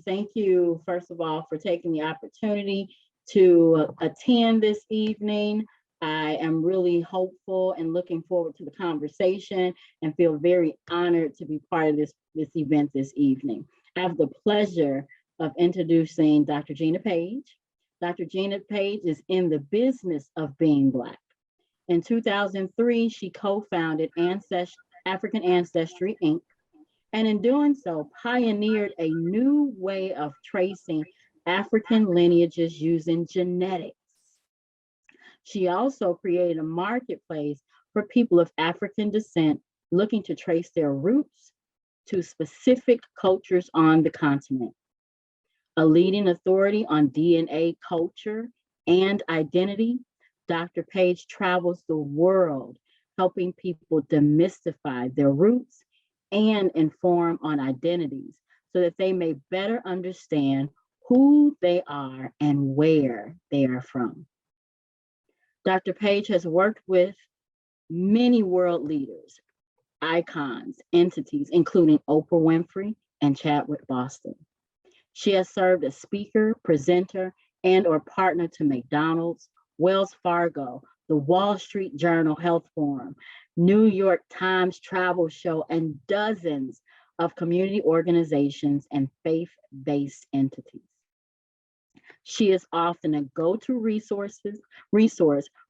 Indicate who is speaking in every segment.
Speaker 1: Thank you, first of all, for taking the opportunity to attend this evening. I am really hopeful and looking forward to the conversation and feel very honored to be part of this event this evening. I have the pleasure of introducing Dr. Gina Paige. Dr. Gina Paige is in the business of being Black. In 2003, she co-founded African Ancestry, Inc., and in doing so, pioneered a new way of tracing African lineages using genetics. She also created a marketplace for people of African descent looking to trace their roots to specific cultures on the continent. A leading authority on DNA culture and identity, Dr. Paige travels the world helping people demystify their roots and inform on identities so that they may better understand who they are and where they are from. Dr. Paige has worked with many world leaders, icons, entities, including Oprah Winfrey and Chadwick Boston. She has served as speaker, presenter, and/or partner to McDonald's, Wells Fargo, the Wall Street Journal Health Forum, New York Times Travel Show, and dozens of community organizations and faith-based entities. She is often a go-to resource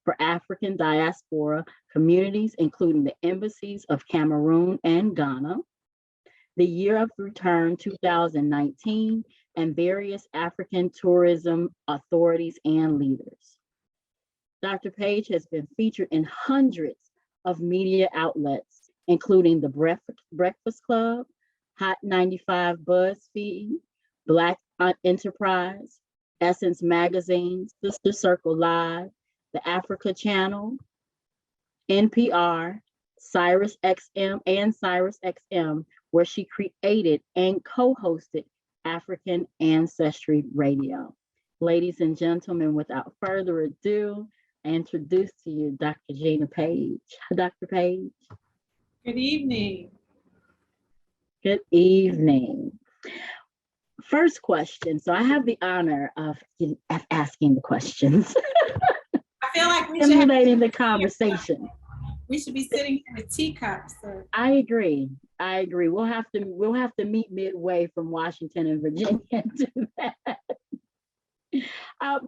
Speaker 1: for African diaspora communities, including the embassies of Cameroon and Ghana, the Year of Return 2019, and various African tourism authorities and leaders. Dr. Paige has been featured in hundreds of media outlets, including The Breakfast Club, Hot 95 BuzzFeed, Black Enterprise, Essence Magazine, Sister Circle Live, the Africa Channel, NPR, Sirius XM, where she created and co-hosted African Ancestry Radio. Ladies and gentlemen, without further ado, I introduce to you Dr. Gina Paige. Dr. Paige.
Speaker 2: Good evening.
Speaker 1: Good evening. First question. So I have the honor of asking the questions.
Speaker 2: I feel like we
Speaker 1: stimulating the conversation.
Speaker 2: We should be sitting in a teacup. So.
Speaker 1: I agree. We'll have to meet midway from Washington and Virginia and do that.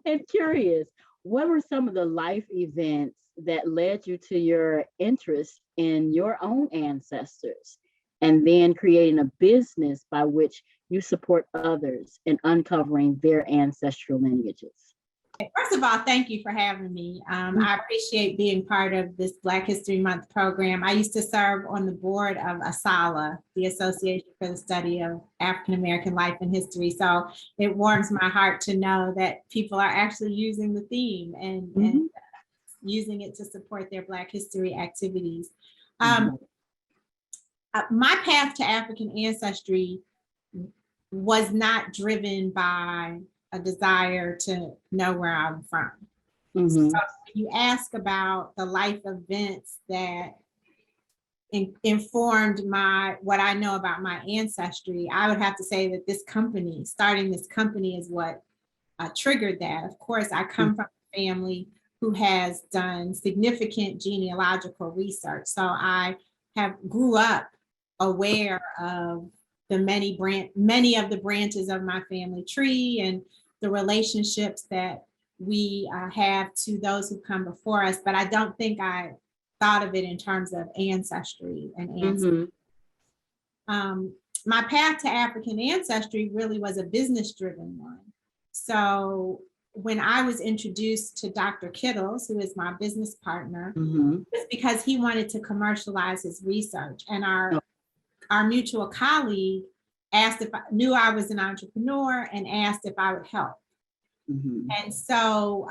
Speaker 1: And curious, what were some of the life events that led you to your interest in your own ancestors, and then creating a business by which you support others in uncovering their ancestral lineages?
Speaker 2: First of all, thank you for having me. I appreciate being part of this Black History Month program. I used to serve on the board of ASALA, the Association for the Study of African American Life and History. So it warms my heart to know that people are actually using the theme and using it to support their Black history activities. My path to African ancestry was not driven by a desire to know where I'm from. So when you ask about the life events that informed what I know about my ancestry, I would have to say that starting this company is what triggered that. Of course, I come from a family who has done significant genealogical research. So I grew up aware of the many of the branches of my family tree and the relationships that we have to those who come before us. But I don't think I thought of it in terms of ancestry and ancestry. My path to African ancestry really was a business-driven one. So when I was introduced to Dr. Kittles, who is my business partner, it's because he wanted to commercialize his research. And our mutual colleague asked if I knew I was an entrepreneur and asked if I would help. And so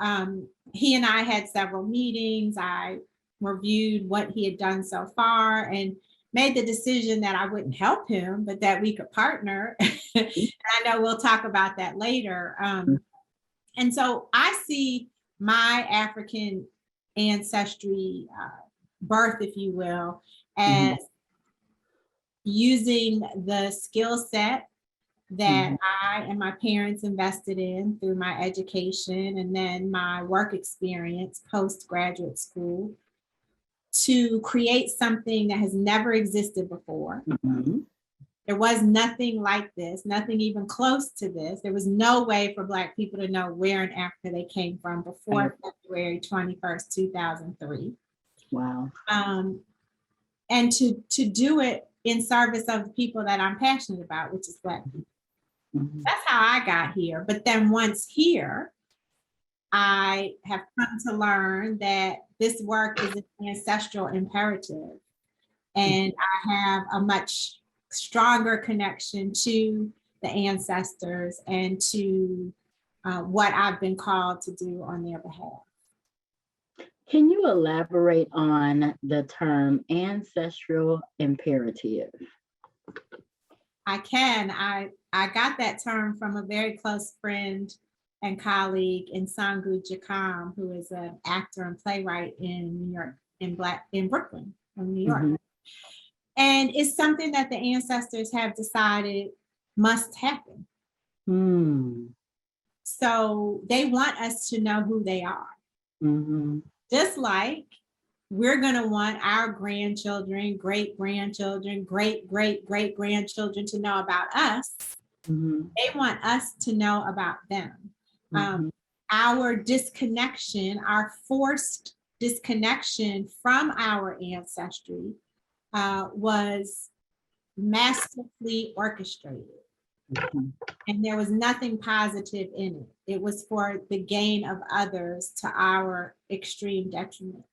Speaker 2: he and I had several meetings. I reviewed what he had done so far and made the decision that I wouldn't help him, but that we could partner. And I know we'll talk about that later. And so I see my African ancestry birth, if you will, as using the skill set that I and my parents invested in through my education and then my work experience post-graduate school to create something that has never existed before. There was nothing like this, nothing even close to this. There was no way for Black people to know where in Africa they came from before February 21st, 2003.
Speaker 1: Wow.
Speaker 2: And to do it in service of the people that I'm passionate about, which is Black people. That's how I got here. But then once here, I have come to learn that this work is an ancestral imperative. And I have a much stronger connection to the ancestors and to what I've been called to do on their behalf.
Speaker 1: Can you elaborate on the term ancestral imperative?
Speaker 2: I can. I got that term from a very close friend and colleague in Sangu Jakam, who is an actor and playwright in New York, in Brooklyn, in New York. And it's something that the ancestors have decided must happen. So they want us to know who they are. Just like we're going to want our grandchildren, great-grandchildren, great-great-great-grandchildren to know about us. They want us to know about them. Our disconnection, our forced disconnection from our ancestry was masterfully orchestrated. And there was nothing positive in it. It was for the gain of others to our extreme detriment.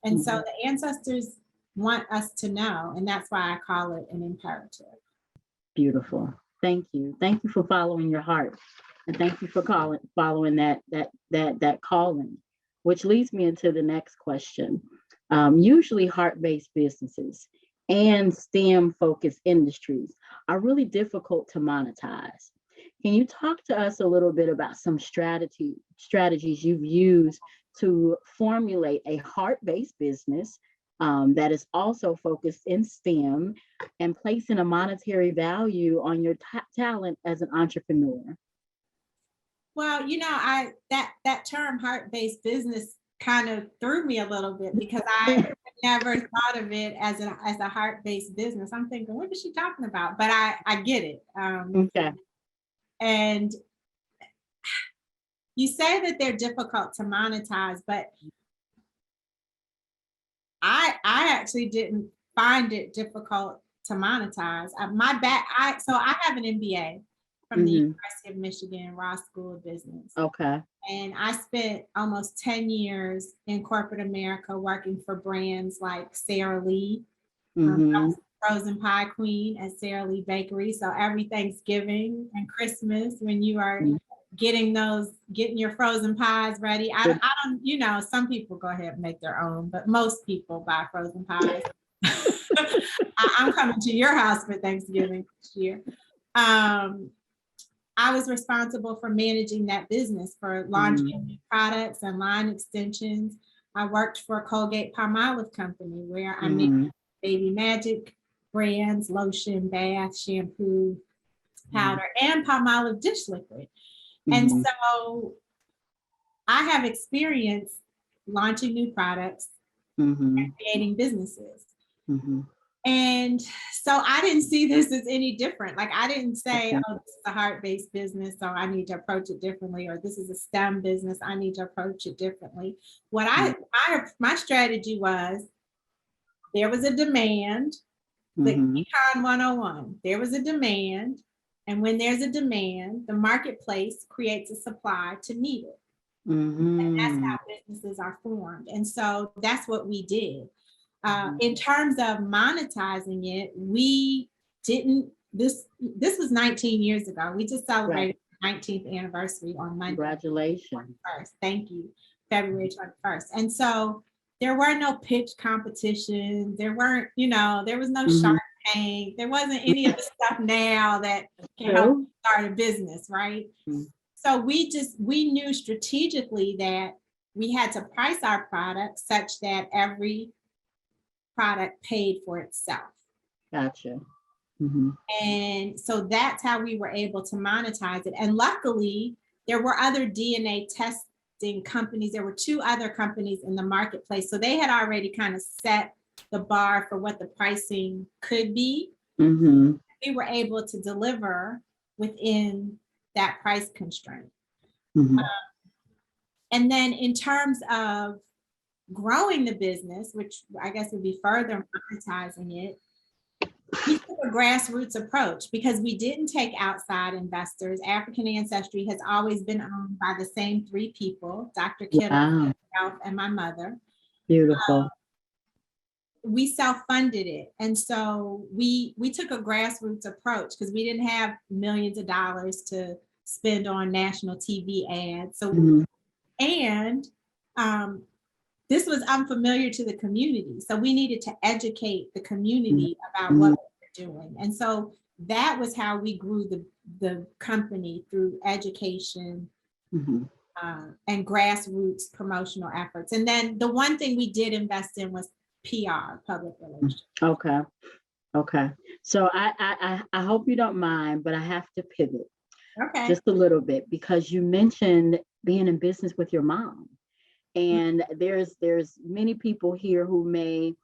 Speaker 2: And so the ancestors want us to know, and that's why I call it an imperative.
Speaker 1: Beautiful. Thank you. Thank you for following your heart. And thank you for following that calling, which leads me into the next question. Usually heart-based businesses and STEM-focused industries are really difficult to monetize. Can you talk to us a little bit about some strategies you've used to formulate a heart-based business that is also focused in STEM and placing a monetary value on your talent as an entrepreneur?
Speaker 2: Well, you know, that term heart-based business kind of threw me a little bit because I never thought of it as a heart-based business. I'm thinking, what is she talking about? But I get it.
Speaker 1: Okay.
Speaker 2: And you say that they're difficult to monetize, but I actually didn't find it difficult to monetize. So I have an MBA from the University of Michigan, Ross School of Business.
Speaker 1: Okay.
Speaker 2: And I spent almost 10 years in corporate America working for brands like Sara Lee. I was frozen pie queen at Sara Lee Bakery. So every Thanksgiving and Christmas, when you are getting your frozen pies ready, I don't, you know, some people go ahead and make their own, but most people buy frozen pies. I'm coming to your house for Thanksgiving this year. I was responsible for managing that business, for launching new products and line extensions. I worked for Colgate Palmolive Company, where I made Baby Magic brands, lotion, bath, shampoo, powder, and Palmolive dish liquid. And so I have experience launching new products and creating businesses. And so I didn't see this as any different. Like I didn't say, oh, this is a heart-based business, so I need to approach it differently, or this is a STEM business, I need to approach it differently. My strategy was, there was a demand, the Econ 101, there was a demand, and when there's a demand, the marketplace creates a supply to meet it. And that's how businesses are formed. And so that's what we did. In terms of monetizing it, we didn't, this was 19 years ago. We just celebrated the 19th anniversary on Monday.
Speaker 1: Congratulations.
Speaker 2: Thank you. February 21st. And so there were no pitch competitions. There weren't, you know, there was no Shark Tank. There wasn't any of the stuff now that can help start a business, right? So we knew strategically that we had to price our product such that every product paid for itself.
Speaker 1: Gotcha. Mhm.
Speaker 2: And so that's how we were able to monetize it. And luckily, there were other DNA testing companies. There were 2 other companies in the marketplace. So they had already kind of set the bar for what the pricing could be.
Speaker 1: Mhm.
Speaker 2: We were able to deliver within that price constraint.
Speaker 1: Mhm.
Speaker 2: And then in terms of growing the business, which I guess would be further monetizing it, we took a grassroots approach because we didn't take outside investors. African Ancestry has always been owned by the same 3 people, Dr. Kittle,
Speaker 1: Wow.
Speaker 2: myself, and my mother.
Speaker 1: Beautiful.
Speaker 2: We self-funded it. And so we took a grassroots approach because we didn't have millions of dollars to spend on national TV ads. So,
Speaker 1: Mhm.
Speaker 2: and this was unfamiliar to the community. So we needed to educate the community about what we were doing. And so that was how we grew the company, through education
Speaker 1: Mhm.
Speaker 2: and grassroots promotional efforts. And then the one thing we did invest in was PR, public relations.
Speaker 1: Okay. Okay. So I hope you don't mind, but I have to pivot
Speaker 2: Okay.
Speaker 1: just a little bit because you mentioned being in business with your mom. And there's many people here who may,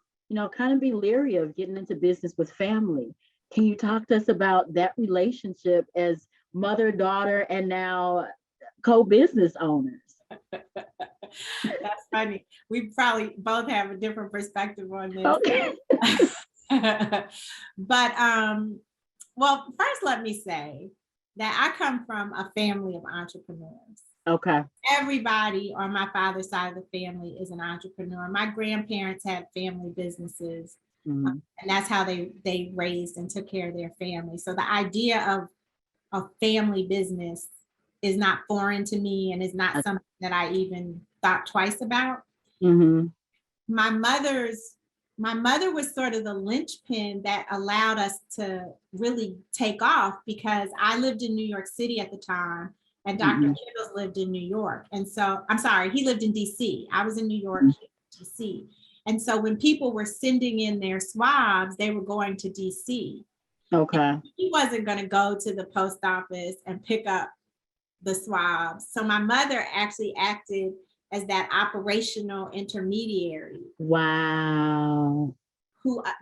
Speaker 1: kind of be leery of getting into business with family. Can you talk to us about that relationship as mother, daughter, and now co-business owners?
Speaker 2: That's funny. We probably both have a different perspective on this.
Speaker 1: Okay.
Speaker 2: But well, first let me say that I come from a family of entrepreneurs.
Speaker 1: Okay.
Speaker 2: Everybody on my father's side of the family is an entrepreneur. My grandparents had family businesses, and that's how they raised and took care of their family. So the idea of a family business is not foreign to me and is not something that I even thought twice about.
Speaker 1: Mm-hmm.
Speaker 2: My mother was sort of the linchpin that allowed us to really take off because I lived in New York City at the time and Dr. Kittles lived in New York. And so, I'm sorry, he lived in DC. I was in New York, DC. And so when people were sending in their swabs, they were going to DC.
Speaker 1: Okay.
Speaker 2: And he wasn't going to go to the post office and pick up the swabs. So my mother actually acted as that operational intermediary.
Speaker 1: Wow.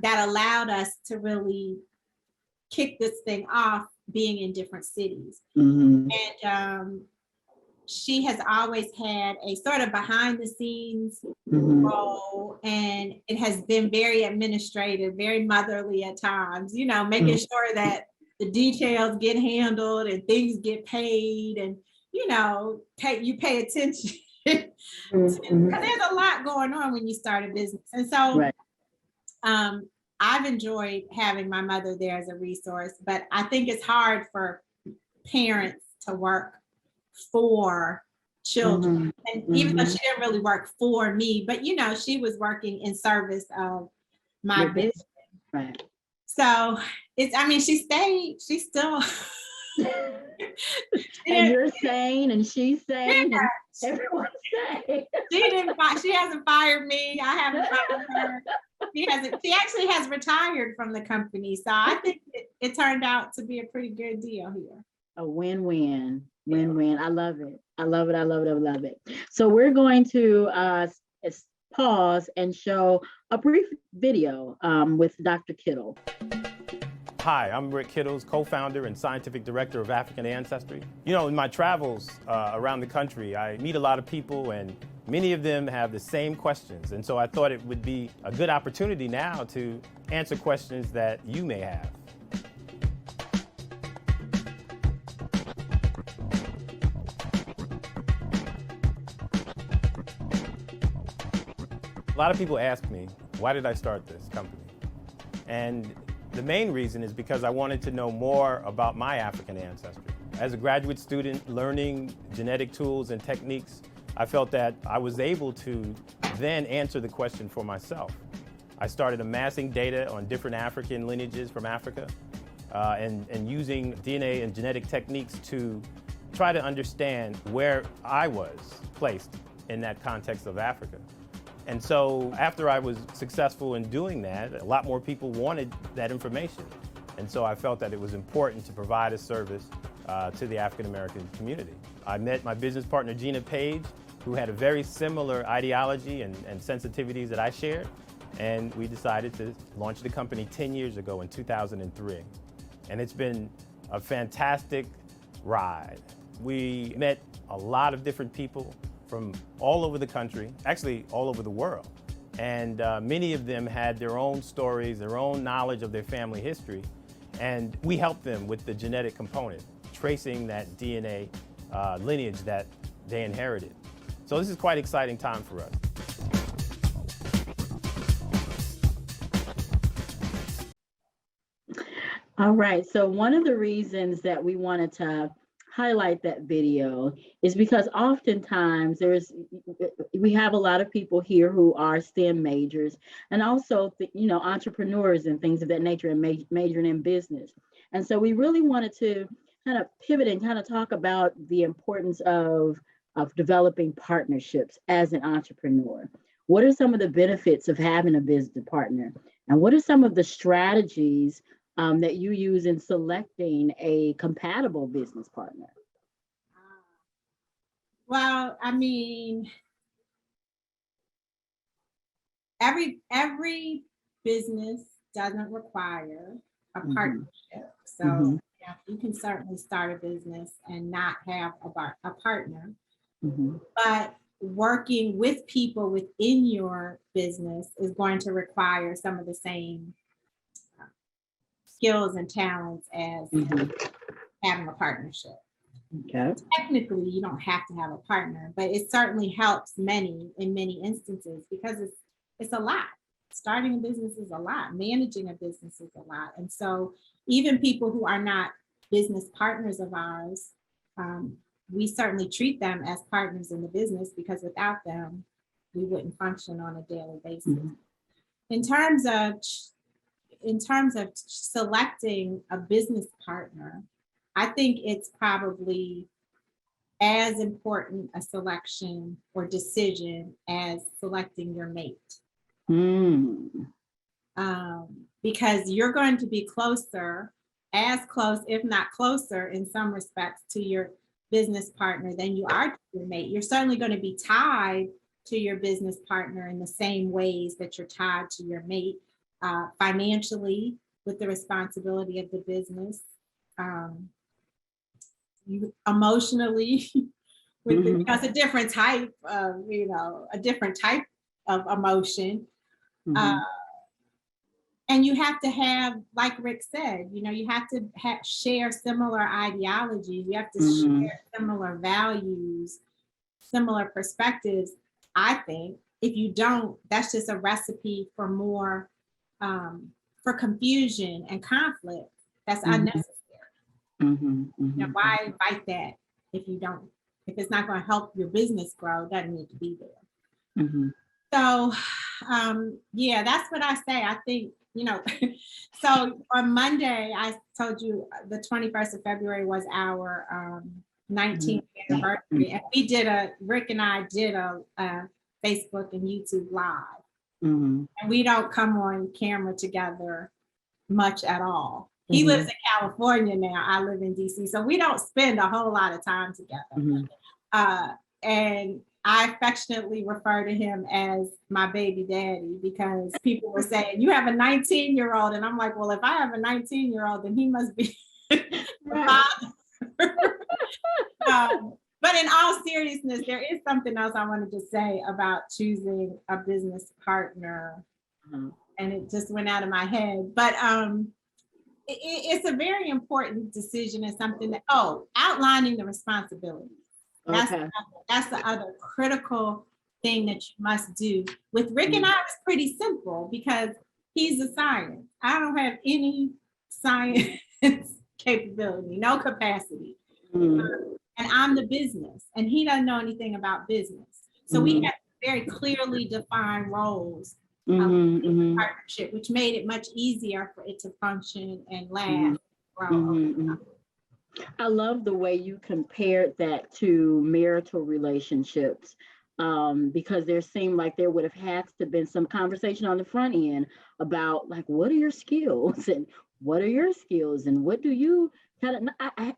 Speaker 2: That allowed us to really kick this thing off, being in different cities.
Speaker 1: Mm-hmm.
Speaker 2: And she has always had a sort of behind the scenes role, and it has been very administrative, very motherly at times, making sure that the details get handled and things get paid and, you pay attention. Because there's a lot going on when you start a business. And so I've enjoyed having my mother there as a resource, but I think it's hard for parents to work for children. And even though she didn't really work for me, but she was working in service of my business.
Speaker 1: Right.
Speaker 2: So she still
Speaker 1: and you're sane and she's sane and everyone's sane.
Speaker 2: She hasn't fired me. I haven't fired her. She actually has retired from the company. So I think it turned out to be a pretty good deal here.
Speaker 1: A win-win. Win-win. I love it. I love it. I love it. I love it. So we're going to pause and show a brief video with Dr. Kittle.
Speaker 3: Hi, I'm Rick Kittles, co-founder and scientific director of African Ancestry. In my travels around the country, I meet a lot of people and many of them have the same questions. And so I thought it would be a good opportunity now to answer questions that you may have. A lot of people ask me, why did I start this company? And the main reason is because I wanted to know more about my African ancestry. As a graduate student learning genetic tools and techniques, I felt that I was able to then answer the question for myself. I started amassing data on different African lineages from Africa and using DNA and genetic techniques to try to understand where I was placed in that context of Africa. And so after I was successful in doing that, a lot more people wanted that information. And so I felt that it was important to provide a service to the African American community. I met my business partner, Gina Paige, who had a very similar ideology and sensitivities that I shared. And we decided to launch the company 10 years ago in 2003. And it's been a fantastic ride. We met a lot of different people from all over the country, actually all over the world. And many of them had their own stories, their own knowledge of their family history. And we helped them with the genetic component, tracing that DNA lineage that they inherited. So this is quite an exciting time for us.
Speaker 1: All right, so one of the reasons that we wanted to highlight that video is because oftentimes we have a lot of people here who are STEM majors and also entrepreneurs and things of that nature and majoring in business. And so we really wanted to kind of pivot and kind of talk about the importance of developing partnerships as an entrepreneur. What are some of the benefits of having a business partner? And what are some of the strategies that you use in selecting a compatible business partner?
Speaker 2: Well, I mean, every business doesn't require a partnership. So yeah, you can certainly start a business and not have a partner. But working with people within your business is going to require some of the same skills and talents as having a partnership.
Speaker 1: Okay.
Speaker 2: Technically, you don't have to have a partner, but it certainly helps in many instances because it's a lot. Starting a business is a lot. Managing a business is a lot. And so even people who are not business partners of ours, we certainly treat them as partners in the business because without them, we wouldn't function on a daily basis. In terms of selecting a business partner, I think it's probably as important a selection or decision as selecting your mate. Because you're going to be as close, if not closer in some respects to your business partner than you are to your mate. You're certainly going to be tied to your business partner in the same ways that you're tied to your mate, financially with the responsibility of the business, emotionally with because a different type of emotion. And you have to have, like Rick said, you have to share similar ideologies. You have to share similar values, similar perspectives. I think if you don't, that's just a recipe for more, for confusion and conflict. That's unnecessary. Why invite that if it's not going to help your business grow? It doesn't need to be there. So, yeah, that's what I say. I think, so on Monday, I told you the 21st of February was our 19th anniversary. And Rick and I did a Facebook and YouTube live. And we don't come on camera together much at all. He lives in California now. I live in DC. So we don't spend a whole lot of time together. And I affectionately refer to him as my baby daddy because people were saying, you have a 19-year-old. And I'm like, well, if I have a 19-year-old, then he must be the father. But in all seriousness, there is something else I wanted to say about choosing a business partner. And it just went out of my head. But it's a very important decision and something that, outlining the responsibilities. That's the other critical thing that you must do. With Rick and I, it's pretty simple because he's a science. I don't have any science capability, no capacity. And I'm the business, and he doesn't know anything about business. So we have very clearly defined roles in partnership, which made it much easier for it to function and last.
Speaker 1: I love the way you compared that to marital relationships, because there seemed like there would have had to been some conversation on the front end about like, what are your skills and what are your skills and what do you kind of, I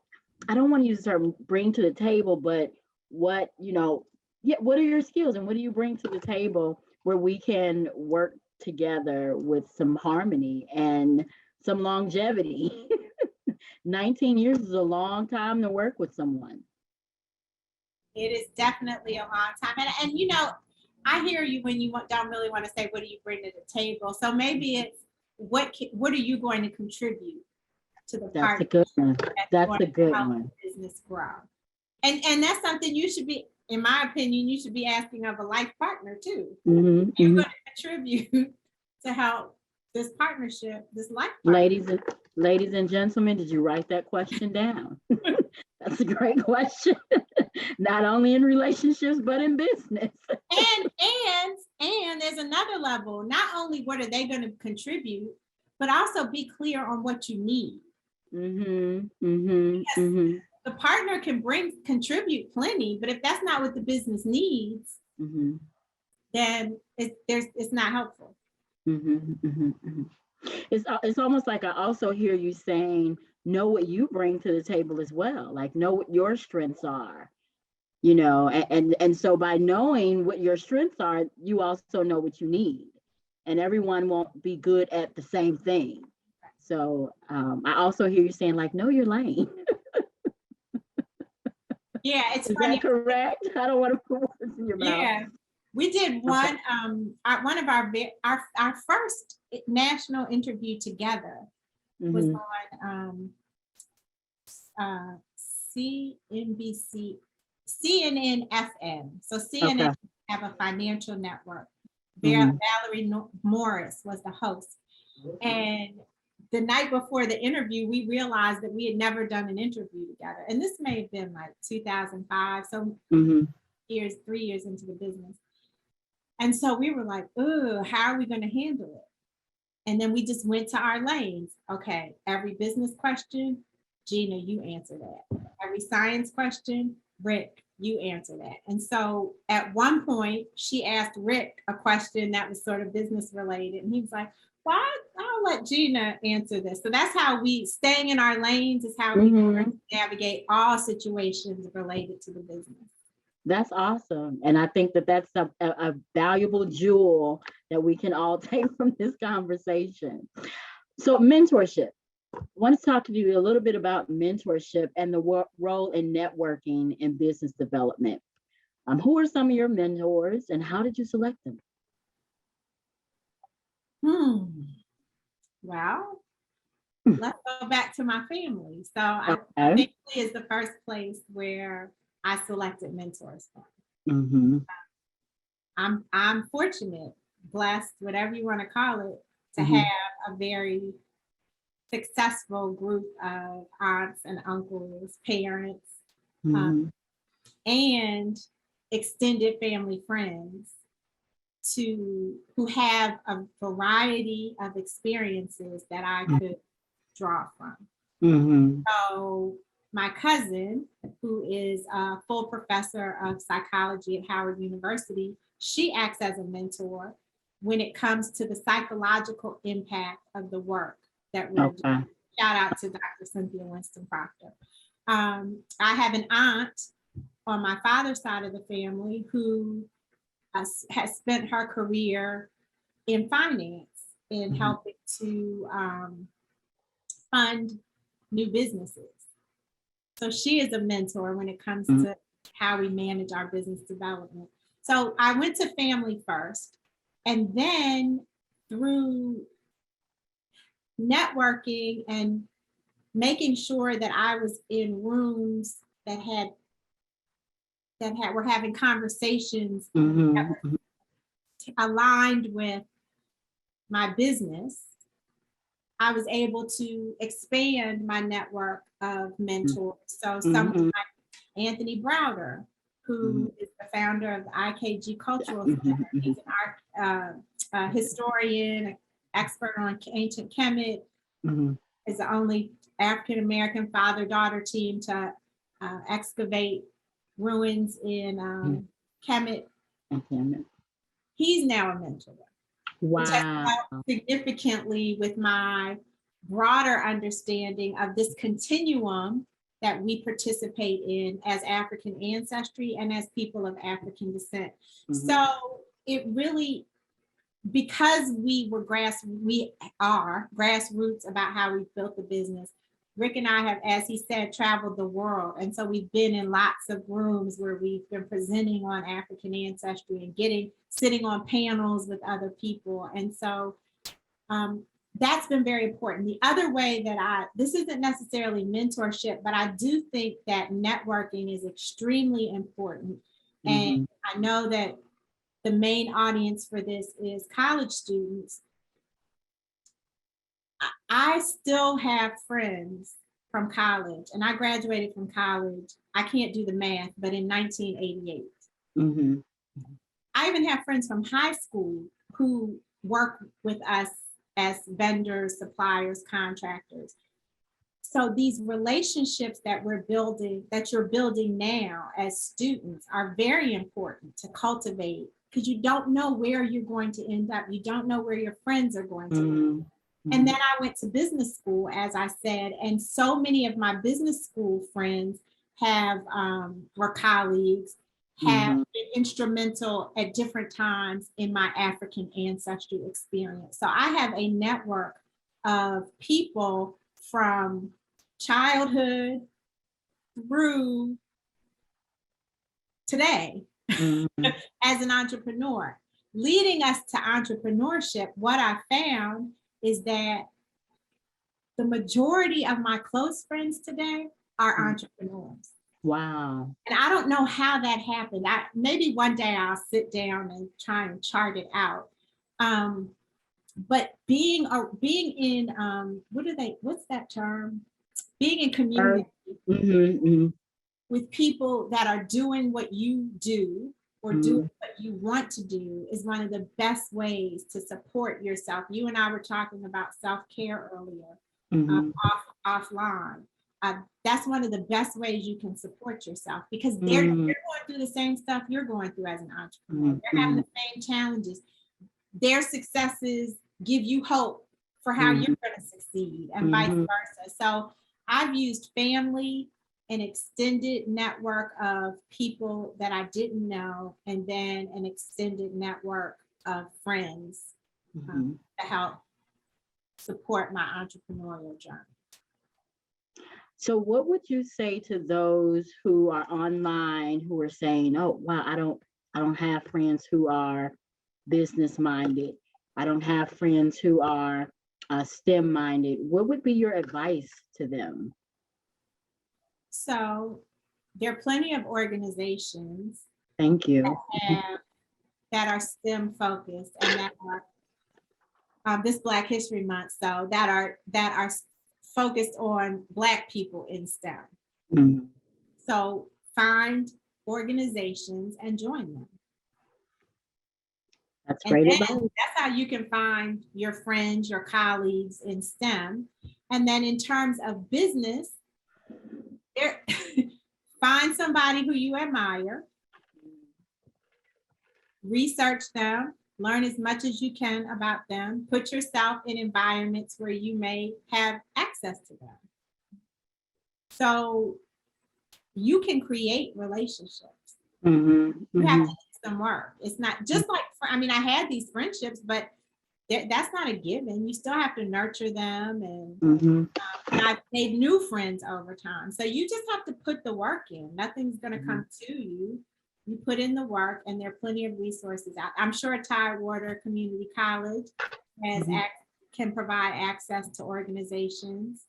Speaker 1: don't want to use the term bring to the table, but what, what are your skills and what do you bring to the table where we can work together with some harmony and some longevity. 19 years is a long time to work with someone.
Speaker 2: It is definitely a long time. And I hear you when you don't really want to say, what do you bring to the table? So maybe it's, what are you going to contribute to the
Speaker 1: That's a good one. That's a good one.
Speaker 2: Business grow. And that's something you should be, in my opinion, you should be asking of a life partner too.
Speaker 1: Mm-hmm,
Speaker 2: You're going to contribute to help this partnership, this life partner.
Speaker 1: Ladies and gentlemen, did you write that question down? That's a great question. Not only in relationships, but in business.
Speaker 2: And there's another level. Not only what are they going to contribute, but also be clear on what you need. The partner can contribute plenty, but if that's not what the business needs, then it's not helpful.
Speaker 1: It's almost like I also hear you saying, know what you bring to the table as well. Like, know what your strengths are, and so by knowing what your strengths are, you also know what you need, and everyone won't be good at the same thing. So I also hear you saying, like, know your lane.
Speaker 2: Yeah, it's
Speaker 1: Is
Speaker 2: funny.
Speaker 1: that correct? I don't want to put words in your mouth.
Speaker 2: Yeah, we did one. One of our first national interview together was on CNBC, CNN FM. So CNN have a financial network. Valerie Morris was the host, and the night before the interview, we realized that we had never done an interview together. And this may have been like 2005, so 3 years into the business. And so we were like, oh, how are we going to handle it? And then we just went to our lanes. Okay, every business question, Gina, you answer that. Every science question, Rick, you answer that. And so at one point, she asked Rick a question that was sort of business related. And he was like, well, I'll let Gina answer this. So that's how staying in our lanes is how we navigate all situations related to the business.
Speaker 1: That's awesome. And I think that that's a valuable jewel that we can all take from this conversation. So mentorship. I want to talk to you a little bit about mentorship and the role in networking and business development. Who are some of your mentors and how did you select them?
Speaker 2: Well, let's go back to my family. So family is the first place where I selected mentors from. I'm fortunate, blessed, whatever you want to call it, to have a very successful group of aunts and uncles, parents, and extended family friends who have a variety of experiences that I could draw from. So my cousin, who is a full professor of psychology at Howard University, she acts as a mentor when it comes to the psychological impact of the work that we're doing. Shout out to Dr. Cynthia Winston Proctor. I have an aunt on my father's side of the family who has spent her career in finance, in helping to fund new businesses. So she is a mentor when it comes to how we manage our business development. So I went to family first, and then through networking and making sure that I was in rooms that were having conversations that were aligned with my business, I was able to expand my network of mentors. So someone like Anthony Browder, who is the founder of the IKG Cultural Center. He's an art historian, expert on ancient Kemet, is the only African-American father-daughter team to excavate ruins in Kemet. He's now a mentor.
Speaker 1: Wow.
Speaker 2: Which has helped significantly with my broader understanding of this continuum that we participate in as African ancestry and as people of African descent.
Speaker 1: Mhm.
Speaker 2: So it really, because we are grassroots about how we built the business. Rick and I have, as he said, traveled the world. And so we've been in lots of rooms where we've been presenting on African ancestry and sitting on panels with other people. And so that's been very important. The other way that this isn't necessarily mentorship, but I do think that networking is extremely important. And I know that the main audience for this is college students. I still have friends from college, and I graduated from college. I can't do the math, but in 1988.
Speaker 1: Mm-hmm.
Speaker 2: I even have friends from high school who work with us as vendors, suppliers, contractors. So these relationships that you're building now as students are very important to cultivate, because you don't know where you're going to end up. You don't know where your friends are going to end up. And then I went to business school, as I said, and so many of my business school friends were colleagues, have been instrumental at different times in my African ancestry experience. So I have a network of people from childhood through today as an entrepreneur. Leading us to entrepreneurship, what I found is that the majority of my close friends today are entrepreneurs.
Speaker 1: Wow.
Speaker 2: And I don't know how that happened. Maybe one day I'll sit down and try and chart it out. But being in what's that term? Being in community with people that are doing what you do or doing what you want to do is one of the best ways to support yourself. You and I were talking about self-care earlier, offline. That's one of the best ways you can support yourself, because they're going through the same stuff you're going through as an entrepreneur. They're having the same challenges. Their successes give you hope for how you're going to succeed, and vice versa. So I've used family, an extended network of people that I didn't know, and then an extended network of friends to help support my entrepreneurial journey.
Speaker 1: So what would you say to those who are online who are saying, oh, wow, I don't have friends who are business minded. I don't have friends who are STEM minded. What would be your advice to them?
Speaker 2: So there are plenty of organizations
Speaker 1: Thank you.
Speaker 2: that are STEM focused, and that are this Black History Month, so that are focused on Black people in STEM. So find organizations and join them.
Speaker 1: That's great advice.
Speaker 2: That's how you can find your friends, your colleagues in STEM. And then in terms of business, find somebody who you admire, research them, learn as much as you can about them, put yourself in environments where you may have access to them. So you can create relationships. You have to do some work. It's not just like, I had these friendships, but that's not a given. You still have to nurture them, and I've made new friends over time. So you just have to put the work in. Nothing's going to come to you. You put in the work, and there are plenty of resources out. I'm sure Tidewater Community College can provide access to organizations.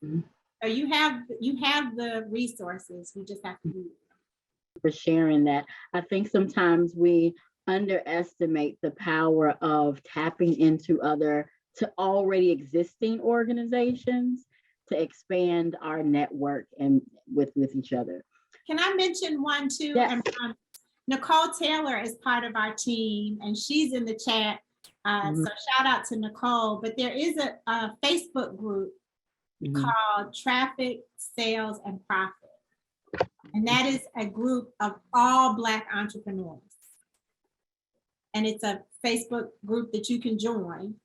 Speaker 2: So you have the resources. You just have to use them.
Speaker 1: For sharing that. I think sometimes we underestimate the power of tapping into to already existing organizations to expand our network and with each other.
Speaker 2: Can I mention one too?
Speaker 1: Yes.
Speaker 2: Nicole Taylor is part of our team, and she's in the chat. So shout out to Nicole. But there is a Facebook group called Traffic, Sales, and Profit. And that is a group of all Black entrepreneurs. And it's a Facebook group that you can join.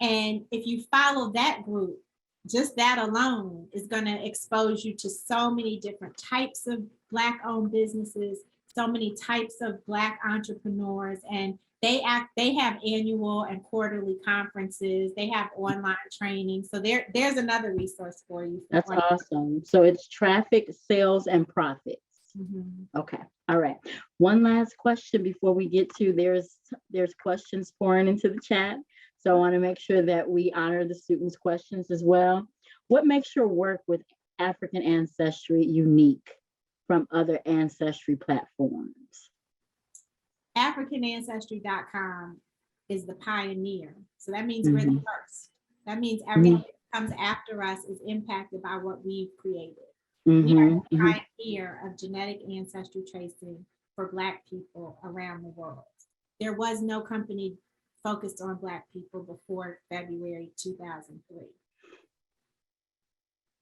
Speaker 2: And if you follow that group, just that alone is going to expose you to so many different types of Black-owned businesses, so many types of Black entrepreneurs, and they have annual and quarterly conferences. They have online training. So there's another resource for you.
Speaker 1: That's awesome. So it's traffic, sales, and profits.
Speaker 2: Mm-hmm.
Speaker 1: Okay. All right. One last question before we get to, there's questions pouring into the chat. So I want to make sure that we honor the students' questions as well. What makes your work with African Ancestry unique from other ancestry platforms?
Speaker 2: AfricanAncestry.com is the pioneer. So that means we're the first. That means everything that comes after us is impacted by what we've created. We are the pioneer of genetic ancestry tracing for Black people around the world. There was no company focused on Black people before February 2003.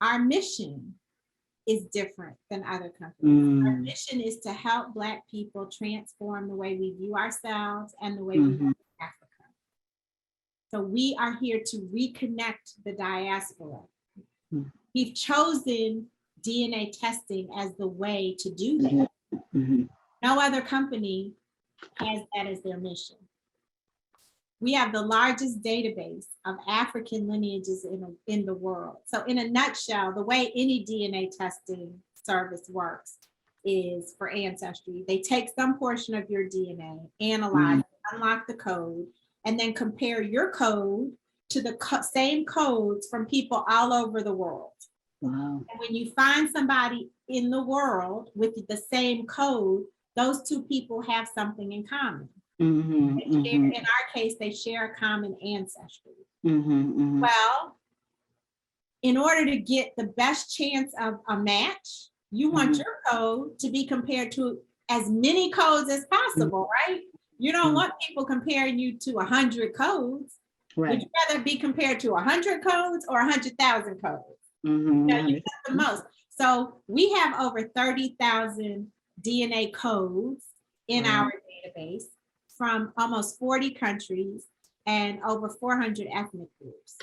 Speaker 2: Our mission is different than other companies. Our mission is to help Black people transform the way we view ourselves and the way we view Africa. So we are here to reconnect the diaspora. We've chosen DNA testing as the way to do that. No other company has that as their mission. We have the largest database of African lineages in the world. So in a nutshell, the way any DNA testing service works is for Ancestry. They take some portion of your DNA, analyze it, unlock the code, and then compare your code to the same codes from people all over the world. Wow. And when you find somebody in the world with the same code, those two people have something in common. In our case, they share a common ancestry. Well, in order to get the best chance of a match, you want your code to be compared to as many codes as possible, right? You don't want people comparing you to 100 codes. Would you rather be compared to 100 codes or 100,000 codes? You get the most. So we have over 30,000 DNA codes in our database from almost 40 countries and over 400 ethnic groups.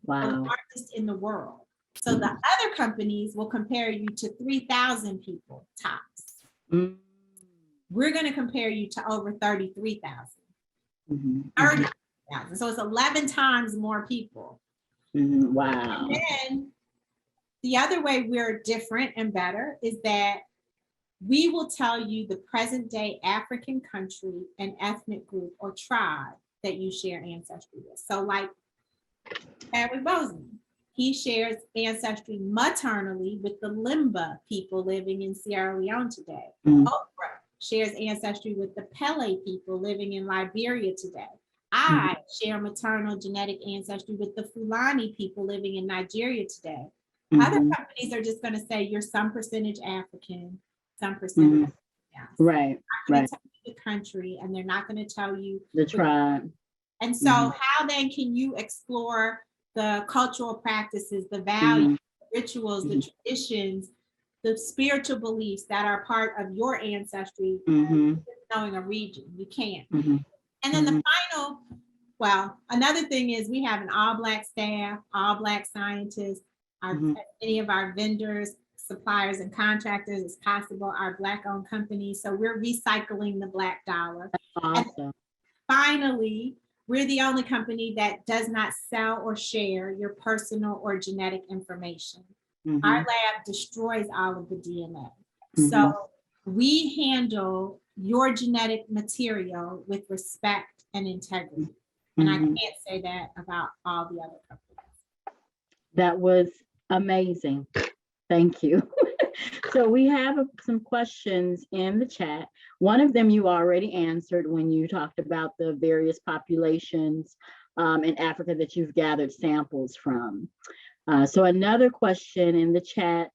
Speaker 2: Wow. The largest in the world. So the other companies will compare you to 3,000 people tops. We're going to compare you to over 33,000. 30,000. So it's 11 times more people.
Speaker 1: Wow.
Speaker 2: And then the other way we're different and better is that we will tell you the present day African country and ethnic group or tribe that you share ancestry with. So like Chadwick Boseman, he shares ancestry maternally with the Limba people living in Sierra Leone today. Oprah shares ancestry with the Pele people living in Liberia today. I share maternal genetic ancestry with the Fulani people living in Nigeria today. Other companies are just going to say you're some percentage African, some percentage.
Speaker 1: Right.
Speaker 2: They're not going to tell you the country, and they're not going to tell you
Speaker 1: the tribe.
Speaker 2: And so how then can you explore the cultural practices, the values, the rituals, the traditions, the spiritual beliefs that are part of your ancestry, knowing a region? You can't. And then the final, well, another thing is we have an all Black staff, all Black scientists, many of our vendors, suppliers, and contractors as possible are Black-owned companies. So we're recycling the Black dollar.
Speaker 1: Awesome.
Speaker 2: And finally, we're the only company that does not sell or share your personal or genetic information. Our lab destroys all of the DNA. So we handle your genetic material with respect and integrity. And I can't say that about all the other companies.
Speaker 1: That was amazing. Thank you. So we have some questions in the chat. One of them you already answered when you talked about the various populations in Africa that you've gathered samples from. So another question in the chat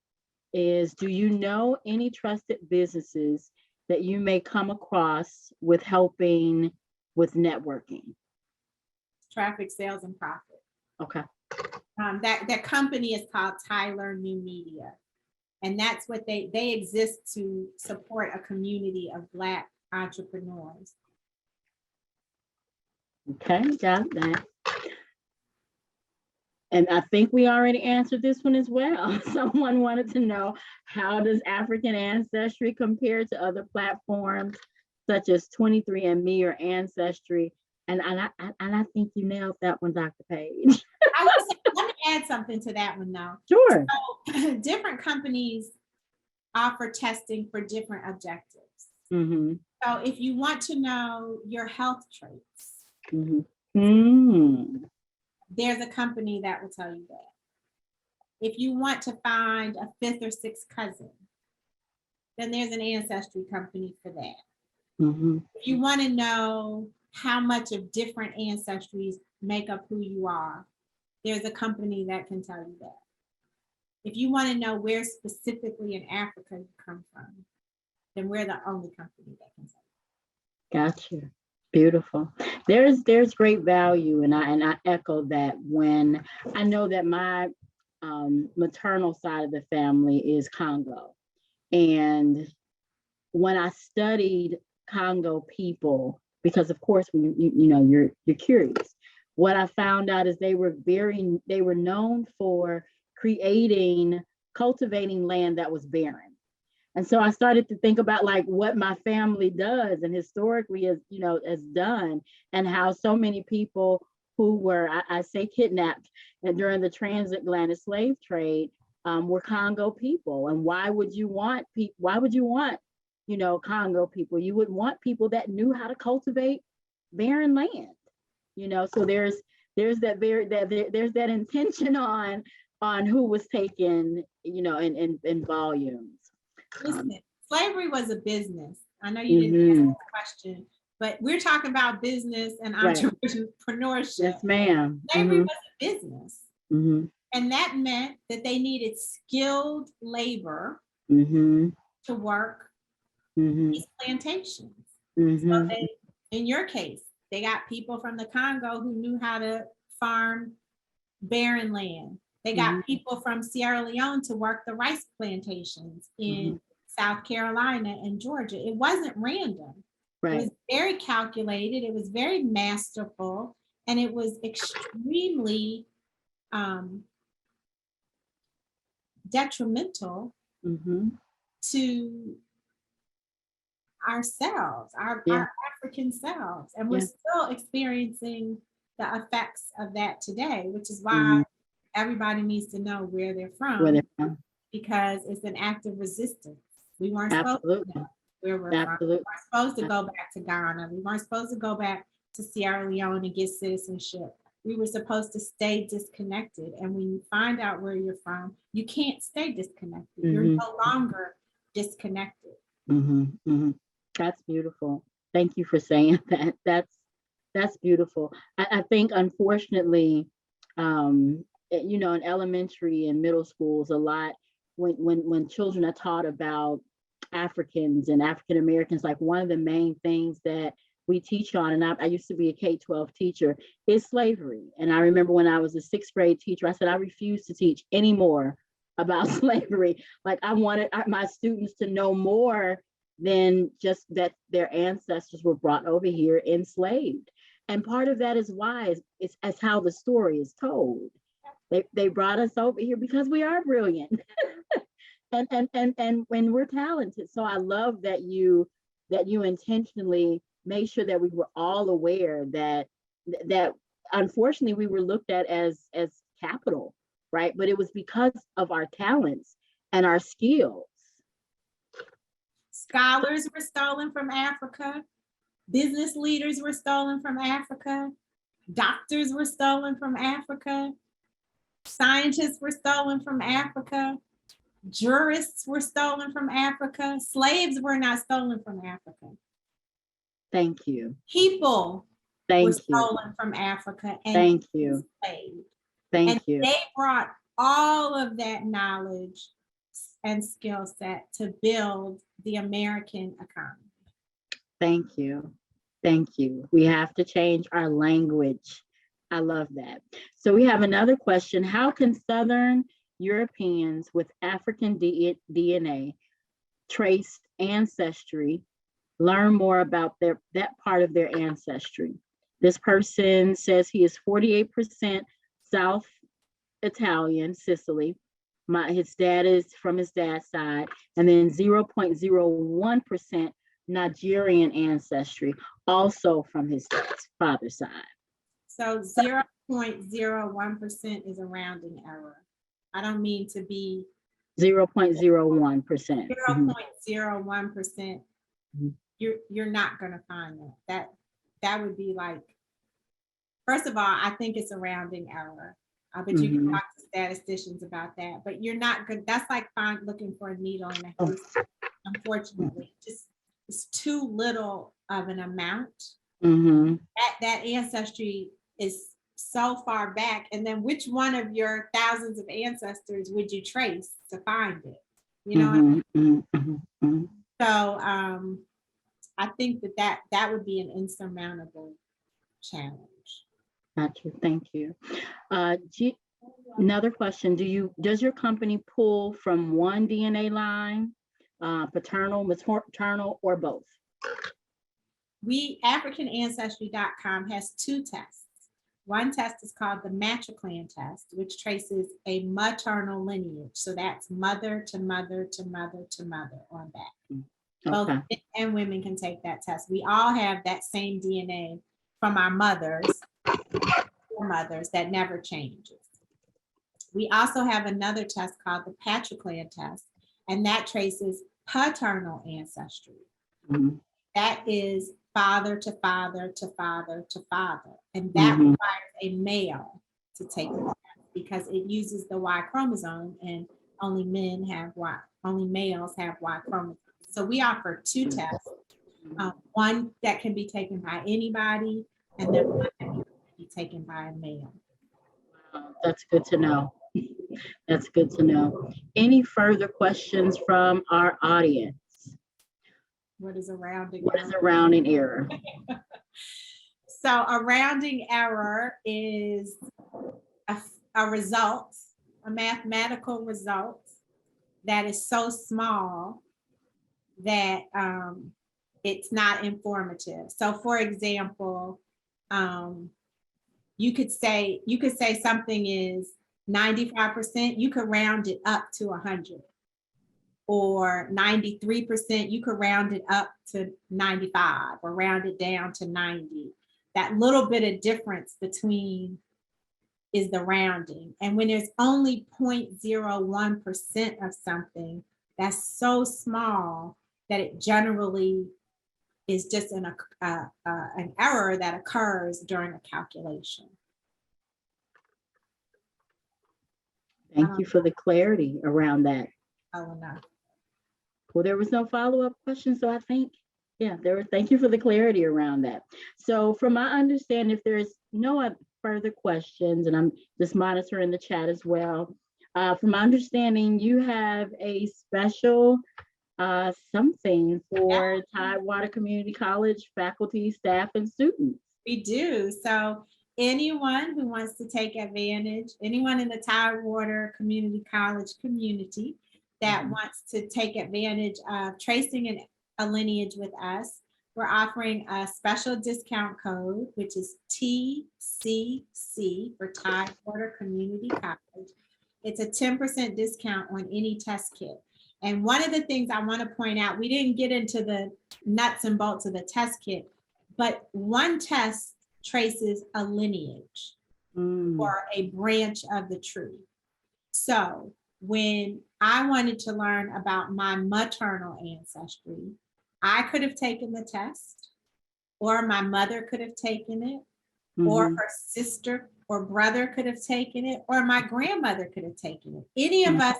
Speaker 1: is, do you know any trusted businesses that you may come across with helping with networking?
Speaker 2: Traffic, sales, and profit.
Speaker 1: Okay.
Speaker 2: That company is called Tyler New Media. And that's what they exist to support a community of Black entrepreneurs.
Speaker 1: Okay, got that. And I think we already answered this one as well. Someone wanted to know, how does African Ancestry compare to other platforms such as 23andMe or Ancestry? And I think you nailed that one, Dr. Paige.
Speaker 2: I would say, let me add something to that one though.
Speaker 1: Sure.
Speaker 2: So, different companies offer testing for different objectives.
Speaker 1: Mm-hmm.
Speaker 2: So if you want to know your health traits,
Speaker 1: Mm-hmm. Mm.
Speaker 2: there's a company that will tell you that. If you want to find a fifth or sixth cousin, then there's an ancestry company for that.
Speaker 1: Mm-hmm.
Speaker 2: If you want to know how much of different ancestries make up who you are, there's a company that can tell you that. If you want to know where specifically in Africa you come from, then we're the only company that can tell you.
Speaker 1: Gotcha. Beautiful. There's great value, and I echo that. When I know that my maternal side of the family is Congo, and when I studied Congo people, because of course when you're curious, what I found out is they were known for cultivating land that was barren. And so I started to think about like what my family does and historically has done, and how so many people who were, I say kidnapped, and during the transatlantic slave trade were Congo people. And why would you want Congo people? You would want people that knew how to cultivate barren land. So there's that intention on who was taken, in volumes.
Speaker 2: Listen, slavery was a business. I know you didn't answer the question, but we're talking about business and entrepreneurship.
Speaker 1: Yes, ma'am.
Speaker 2: Slavery was a business.
Speaker 1: Mm-hmm.
Speaker 2: And that meant that they needed skilled labor
Speaker 1: to
Speaker 2: work these plantations. So in your case, they got people from the Congo who knew how to farm barren land. They got people from Sierra Leone to work the rice plantations in South Carolina and Georgia. It wasn't random. Right. It was very calculated. It was very masterful, and it was extremely detrimental to ourselves, our African selves. And we're still experiencing the effects of that today, which is why everybody needs to know where they're from, because it's an act of resistance. We weren't supposed to know where we're from. We weren't supposed to go back to Ghana. We weren't supposed to go back to Sierra Leone and get citizenship. We were supposed to stay disconnected. And when you find out where you're from, you can't stay disconnected. You're no longer disconnected.
Speaker 1: That's beautiful. Thank you for saying that. That's beautiful. I think, unfortunately, in elementary and middle schools, a lot when children are taught about Africans and African Americans, like one of the main things that we teach on, and I used to be a K-12 teacher, is slavery. And I remember when I was a 6th grade teacher, I said, I refuse to teach any more about slavery. Like, I wanted my students to know more than just that their ancestors were brought over here enslaved. And part of that is why it's as how the story is told. They brought us over here because we are brilliant and when we're talented. So I love that you intentionally made sure that we were all aware that unfortunately we were looked at as capital, right? But it was because of our talents and our skills.
Speaker 2: Scholars were stolen from Africa. Business leaders were stolen from Africa. Doctors were stolen from Africa. Scientists were stolen from Africa. Jurists were stolen from Africa. Slaves were not stolen from Africa.
Speaker 1: Thank you.
Speaker 2: People were stolen from Africa and enslaved. Thank you. They brought all of that knowledge and skill set to build the American economy.
Speaker 1: Thank you. Thank you. We have to change our language. I love that. So we have another question. How can Southern Europeans with African DNA trace ancestry learn more about that part of their ancestry? This person says he is 48% South Italian, Sicily. His dad is from his dad's side, and then 0.01% Nigerian ancestry, also from his dad's father's side.
Speaker 2: So 0.01% is a rounding error. I don't mean to be
Speaker 1: 0.01%.
Speaker 2: 0.01%. You're not going to find that. That would be like, first of all, I think it's a rounding error. But you can talk to statisticians about that. But you're not good. That's like looking for a needle in a haystack. Unfortunately, just it's too little of an amount. That ancestry is so far back. And then which one of your thousands of ancestors would you trace to find it? You know. So I think that would be an insurmountable challenge.
Speaker 1: Gotcha. Thank you. Another question. Does your company pull from one DNA line, paternal, maternal, or both?
Speaker 2: AfricanAncestry.com has two tests. One test is called the Matriclan test, which traces a maternal lineage. So that's mother to mother to mother to mother on back. Both men and women can take that test. We all have that same DNA from our mothers that never changes. We also have another test called the Patriclan test, and that traces paternal ancestry. That is father to father to father to father, and that requires a male to take the test because it uses the Y chromosome, and only males have Y chromosome. So we offer two tests, one that can be taken by anybody, and then one that can be taken by a male.
Speaker 1: That's good to know. That's good to know. Any further questions from our audience?
Speaker 2: What is a rounding
Speaker 1: error? What is a rounding error?
Speaker 2: So a rounding error is a result, a mathematical result that is so small that it's not informative. So for example, you could say something is 95%, you could round it up to 100. Or 93%, you could round it up to 95 or round it down to 90. That little bit of difference between is the rounding. And when there's only 0.01% of something, that's so small that it generally is just an error that occurs during a calculation.
Speaker 1: Thank you for the clarity around that.
Speaker 2: Oh, no.
Speaker 1: Well, there was no follow-up question, so I think, thank you for the clarity around that. So from my understanding, if there's no further questions, and I'm just monitoring the chat as well, from my understanding, you have a special something for Tidewater Community College faculty, staff, and students.
Speaker 2: We do. So anyone who wants to take advantage, anyone in the Tidewater Community College community that wants to take advantage of tracing a lineage with us, we're offering a special discount code, which is TCC for Tidewater Community College. It's a 10% discount on any test kit. And one of the things I want to point out, we didn't get into the nuts and bolts of the test kit, but one test traces a lineage or a branch of the tree. So when I wanted to learn about my maternal ancestry, I could have taken the test, or my mother could have taken it, or her sister or brother could have taken it, or my grandmother could have taken it. Any of us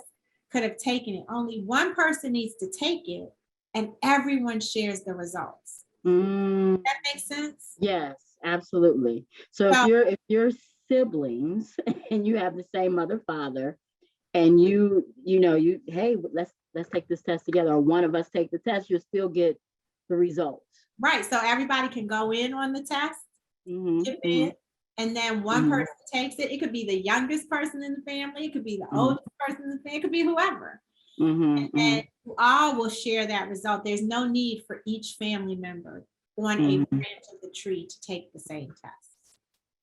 Speaker 2: could have taken it. Only one person needs to take it, and everyone shares the results. Does that make sense?
Speaker 1: Yes, absolutely. So if you're siblings and you have the same mother, father, and hey, let's take this test together, or one of us take the test, you'll still get the results.
Speaker 2: Right. So everybody can go in on the test, and then one person takes it. It could be the youngest person in the family. It could be the oldest person in the family. It could be whoever. And you all will share that result. There's no need for each family member on a branch of the tree to take the same test.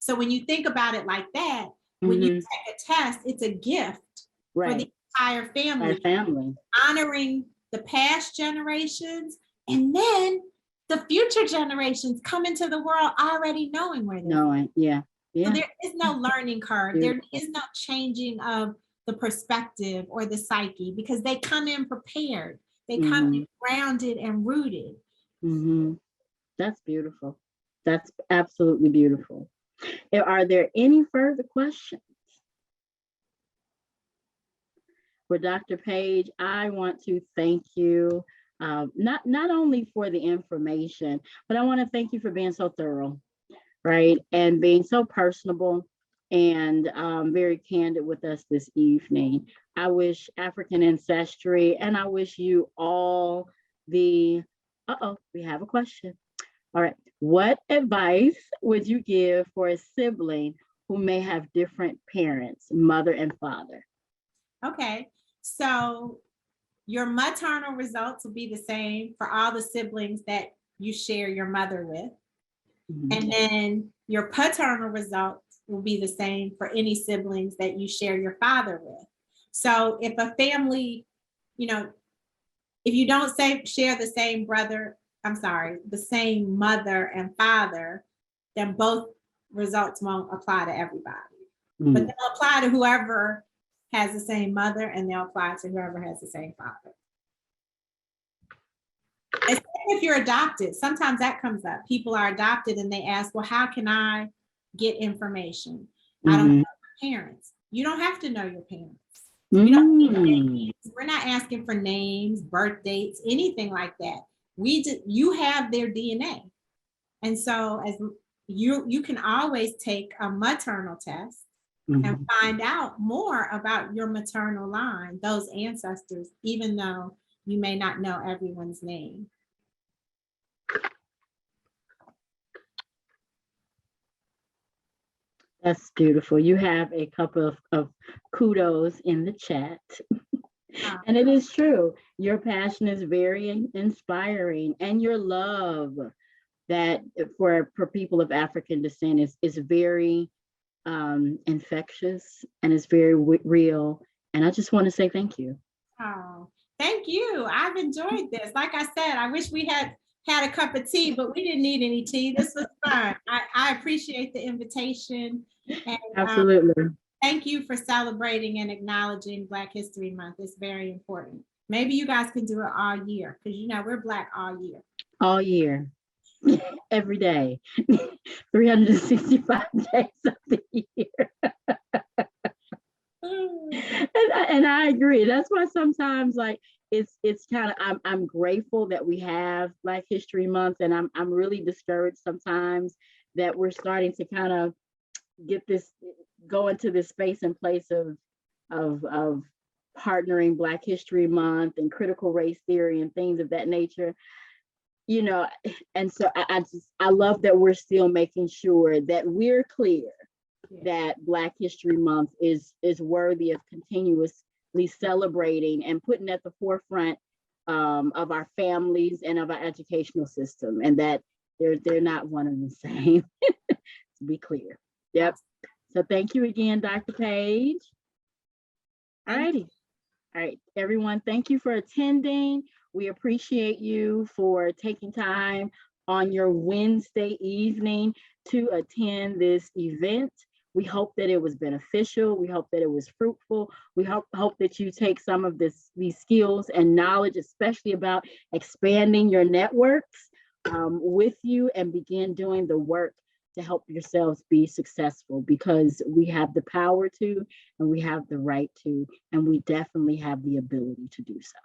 Speaker 2: So when you think about it like that, when you
Speaker 1: Mhm.
Speaker 2: take a test, it's a gift for
Speaker 1: Right.
Speaker 2: the entire
Speaker 1: Our
Speaker 2: family,
Speaker 1: family.
Speaker 2: honoring the past generations, and then the future generations come into the world already knowing where they're
Speaker 1: Knowing. Yeah.
Speaker 2: So
Speaker 1: Yeah.
Speaker 2: there is no learning curve. There
Speaker 1: Beautiful.
Speaker 2: is no changing of the perspective or the psyche because they come in prepared. They come in grounded and rooted.
Speaker 1: Mm-hmm. That's beautiful. That's absolutely beautiful. Are there any further questions for Dr. Paige? I want to thank you, not only for the information, but I want to thank you for being so thorough, right? And being so personable and very candid with us this evening. I wish African Ancestry, and I wish you all the, we have a question. All right. What advice would you give for a sibling who may have different parents, mother and father?
Speaker 2: Okay, so your maternal results will be the same for all the siblings that you share your mother with.
Speaker 1: Mhm.
Speaker 2: And then your paternal results will be the same for any siblings that you share your father with. So if a family, if you don't share the same the same mother and father, then both results won't apply to everybody. But they'll apply to whoever has the same mother, and they'll apply to whoever has the same father. Especially if you're adopted, sometimes that comes up. People are adopted and they ask, well, how can I get information? I don't know my parents. You don't have to know your parents. You don't need names. We're not asking for names, birth dates, anything like that. You have their DNA. And so as you can always take a maternal test and find out more about your maternal line, those ancestors, even though you may not know everyone's name.
Speaker 1: That's beautiful. You have a couple of kudos in the chat. And it is true. Your passion is very inspiring, and your love that for people of African descent is very infectious and is very real. And I just want to say thank you.
Speaker 2: Oh, thank you. I've enjoyed this. Like I said, I wish we had a cup of tea, but we didn't need any tea. This was fun. I appreciate the invitation. And,
Speaker 1: absolutely.
Speaker 2: Thank you for celebrating and acknowledging Black History Month. It's very important. Maybe you guys can do it all year because we're Black all year.
Speaker 1: All year. Every day. 365 days of the year. And I agree. That's why sometimes it's kind of I'm grateful that we have Black History Month, and I'm really discouraged sometimes that we're starting to kind of go into this space and place of partnering Black History Month and critical race theory and things of that nature. And so I love that we're still making sure that we're clear that Black History Month is worthy of continuously celebrating and putting at the forefront of our families and of our educational system, and that they're not one and the same. To be clear. Yep. So thank you again, Dr. Paige. All righty. All right, everyone, thank you for attending. We appreciate you for taking time on your Wednesday evening to attend this event. We hope that it was beneficial. We hope that it was fruitful. We hope that you take some of these skills and knowledge, especially about expanding your networks with you, and begin doing the work to help yourselves be successful, because we have the power to, and we have the right to, and we definitely have the ability to do so.